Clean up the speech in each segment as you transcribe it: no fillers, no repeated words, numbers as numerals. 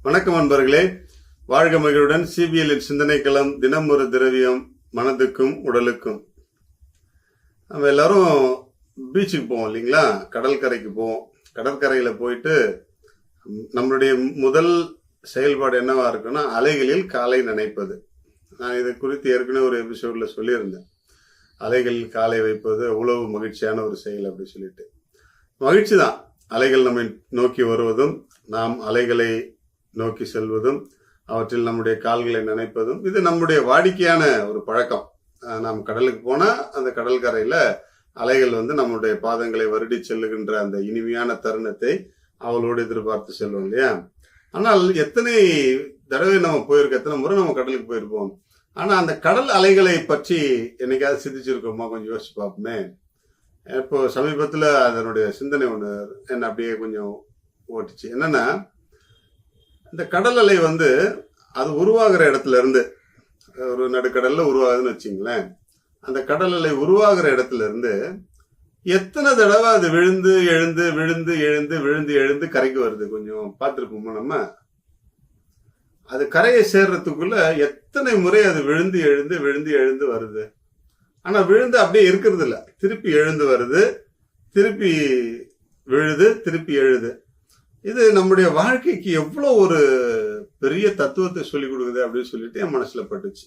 வணக்கம் அன்பர்களே, வாழ்க மகிழ்வுடன். சிபிஎல்லின் சிந்தனைக்களம், தினம் ஒரு திரவியம், மனதுக்கும் உடலுக்கும். நம்ம எல்லாரும் பீச்சுக்கு போவோம் இல்லைங்களா, கடற்கரைக்கு போவோம். கடற்கரையில போயிட்டு நம்மளுடைய முதல் செயல்பாடு என்னவா இருக்குன்னா, அலைகளில் காலை நனைப்பது. நான் இது குறித்து ஏற்கனவே ஒரு எபிசோட்ல சொல்லியிருந்தேன். அலைகளில் காலை வைப்பது அவ்வளவு மகிழ்ச்சியான ஒரு செயல் அப்படி சொல்லிட்டு. மகிழ்ச்சி தான் அலைகள் நம்மை நோக்கி வருவதும், நாம் அலைகளை நோக்கி செல்வதும், அவற்றில் நம்முடைய கால்களை நனைப்பதும், இது நம்முடைய வாடிக்கையான ஒரு பழக்கம். நாம் கடலுக்கு போனா அந்த கடற்கரையில அலைகள் நம்முடைய பாதங்களை வருடி செல்லுகின்ற அந்த இனிமையான தருணத்தை அவளோடு எதிர்பார்த்து செல்வோம் இல்லையா. ஆனால் எத்தனை தடவை நம்ம போயிருக்கோம், எத்தனை முறை நம்ம கடலுக்கு போயிருப்போம். ஆனா அந்த கடல் அலைகளை பற்றி என்னைக்காவது சிந்திச்சிருக்கோமா? கொஞ்சம் யோசிச்சு பார்ப்போமே. இப்போ சமீபத்துல அதனுடைய சிந்தனை ஒண்ணு என்ன அப்படியே கொஞ்சம் ஓட்டுச்சு. என்னன்னா, இந்த கடல் அலை அது உருவாகிற இடத்துல இருந்து, ஒரு நடுக்கடல்ல உருவாகுதுன்னு வச்சுங்களேன். அந்த கடல் அலை உருவாகிற இடத்துல இருந்து எத்தனை தடவை அது விழுந்து எழுந்து விழுந்து எழுந்து விழுந்து எழுந்து கரைக்கு வருது கொஞ்சம் பார்த்துருப்போமா நம்ம? அது கரையை சேர்றதுக்குள்ள எத்தனை முறை அது விழுந்து எழுந்து விழுந்து எழுந்து வருது. ஆனா விழுந்து அப்படியே இருக்கிறது இல்ல, திருப்பி எழுந்து வருது, திருப்பி விழுது, திருப்பி எழுது. இது நம்முடைய வாழ்க்கைக்கு எவ்வளவு ஒரு பெரிய தத்துவத்தை சொல்லிக் கொடுக்குது அப்படின்னு சொல்லிட்டு என் மனசுல பட்டுச்சு.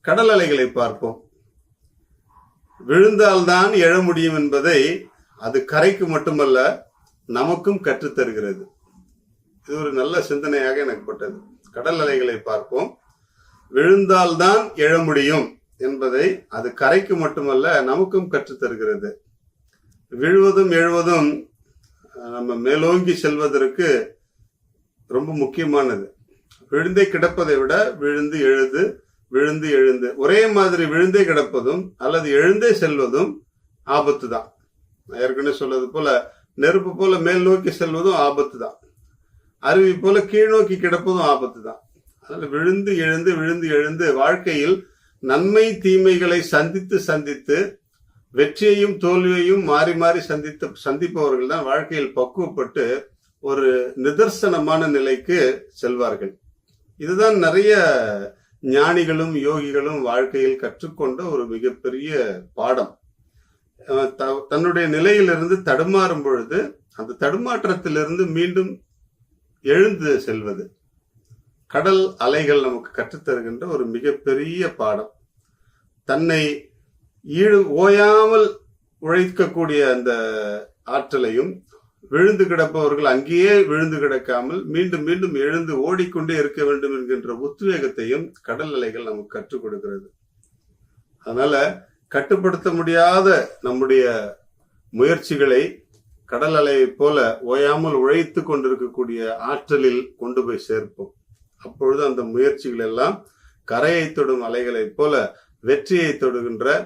கடல் அலைகளை பார்ப்போம். விழுந்தால்தான் எழ முடியும் என்பதை அது கரைக்கு மட்டுமல்ல நமக்கும் கற்றுத்தருகிறது. இது ஒரு நல்ல சிந்தனையாக எனக்கு பட்டது. கடல் அலைகளை பார்ப்போம். விழுந்தால்தான் எழ முடியும் என்பதை அது கரைக்கு மட்டுமல்ல நமக்கும் கற்றுத்தருகிறது. விழுவதும் எழுவதும் நம்ம மேலோங்கி செல்வதற்கு ரொம்ப முக்கியமானது. விழுந்தே கிடப்பதை விட விழுந்து எழுது, விழுந்து எழுந்து, ஒரே மாதிரி விழுந்தே கிடப்பதும் அல்லது எழுந்தே செல்வதும் ஆபத்து தான். ஏற்கனவே சொல்வது போல, நெருப்பு போல மேல் நோக்கி செல்வதும் ஆபத்து தான். அருவி போல கீழ் நோக்கி கிடப்பதும் ஆபத்து தான். அதனால விழுந்து எழுந்து விழுந்து எழுந்து வாழ்க்கையில் நன்மை தீமைகளை சந்தித்து சந்தித்து வெற்றியையும் தோல்வியையும் மாறி மாறி சந்திப்பவர்கள் தான் வாழ்க்கையில் பக்குவப்பட்டு ஒரு நிதர்சனமான நிலைக்கு செல்வார்கள். இதுதான் நிறைய ஞானிகளும் யோகிகளும் வாழ்க்கையில் கற்றுக்கொண்ட ஒரு மிகப்பெரிய பாடம். தன்னுடைய நிலையிலிருந்து தடுமாறும் பொழுது அந்த தடுமாற்றத்திலிருந்து மீண்டும் எழுந்து செல்வது கடல் அலைகள் நமக்கு கற்றுத்தருகின்ற ஒரு மிகப்பெரிய பாடம். தன்னை ஓயாமல் உழைக்கக்கூடிய அந்த ஆற்றலையும், விழுந்து கிடப்பவர்கள் அங்கேயே விழுந்து கிடக்காமல் மீண்டும் மீண்டும் எழுந்து ஓடிக்கொண்டே இருக்க வேண்டும் என்கின்ற உத்வேகத்தையும் கடல் அலைகள் நமக்கு கற்றுக் கொடுக்கிறது. அதனால கட்டுப்படுத்த முடியாத நம்முடைய முயற்சிகளை கடல் அலையை போல ஓயாமல் உழைத்து கொண்டிருக்கக்கூடிய ஆற்றலில் கொண்டு போய் சேர்ப்போம். அப்பொழுது அந்த முயற்சிகள் எல்லாம் கரையை தொடும் அலைகளைப் போல வெற்றியை தொடுகின்ற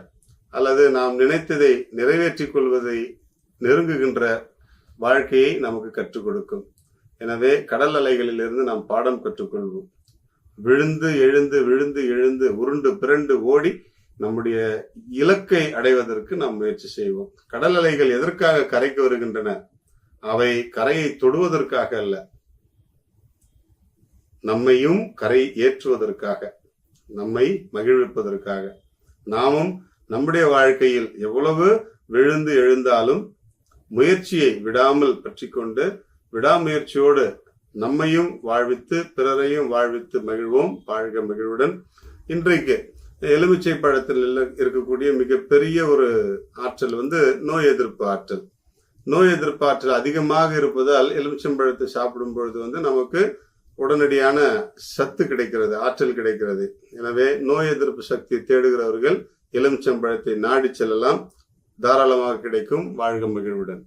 அல்லது நாம் நினைத்ததை நிறைவேற்றிக் கொள்வதை நெருங்குகின்ற வாழ்க்கையை நமக்கு கற்றுக் கொடுக்கும். எனவே கடல் அலைகளில் இருந்து நாம் பாடம் கற்றுக்கொள்வோம். விழுந்து எழுந்து விழுந்து எழுந்து உருண்டு பிறண்டு ஓடி நம்முடைய இலக்கை அடைவதற்கு நாம் முயற்சி செய்வோம். கடல் அலைகள் எதற்காக கரைக்கு வருகின்றன? அவை கரையை தொடுவதற்காக அல்ல, நம்மையும் கரை ஏற்றுவதற்காக, நம்மை மகிழ்விப்பதற்காக. நாமும் நம்முடைய வாழ்க்கையில் எவ்வளவு விழுந்து எழுந்தாலும் முயற்சியை விடாமல் பற்றி கொண்டு விடாமுயற்சியோடு நம்மையும் வாழ்வித்து பிறரையும் வாழ்வித்து மகிழ்வோம். வாழ்க மகிழ்வுடன். இன்றைக்கு எலுமிச்சை பழத்தில் இருக்கக்கூடிய மிகப்பெரிய ஒரு ஆற்றல் நோய் எதிர்ப்பு ஆற்றல். நோய் எதிர்ப்பு ஆற்றல் அதிகமாக இருப்பதால் எலுமிச்சம்பழத்தை சாப்பிடும் பொழுது நமக்கு உடனடியான சத்து கிடைக்கிறது, ஆற்றல் கிடைக்கிறது. எனவே நோய் எதிர்ப்பு சக்தி தேடுகிறவர்கள் எலுமிச்சம்பழத்தை நாடி செல்லலாம். தாராளமாக கிடைக்கும். வாழ்க மகிழ்வுடன்.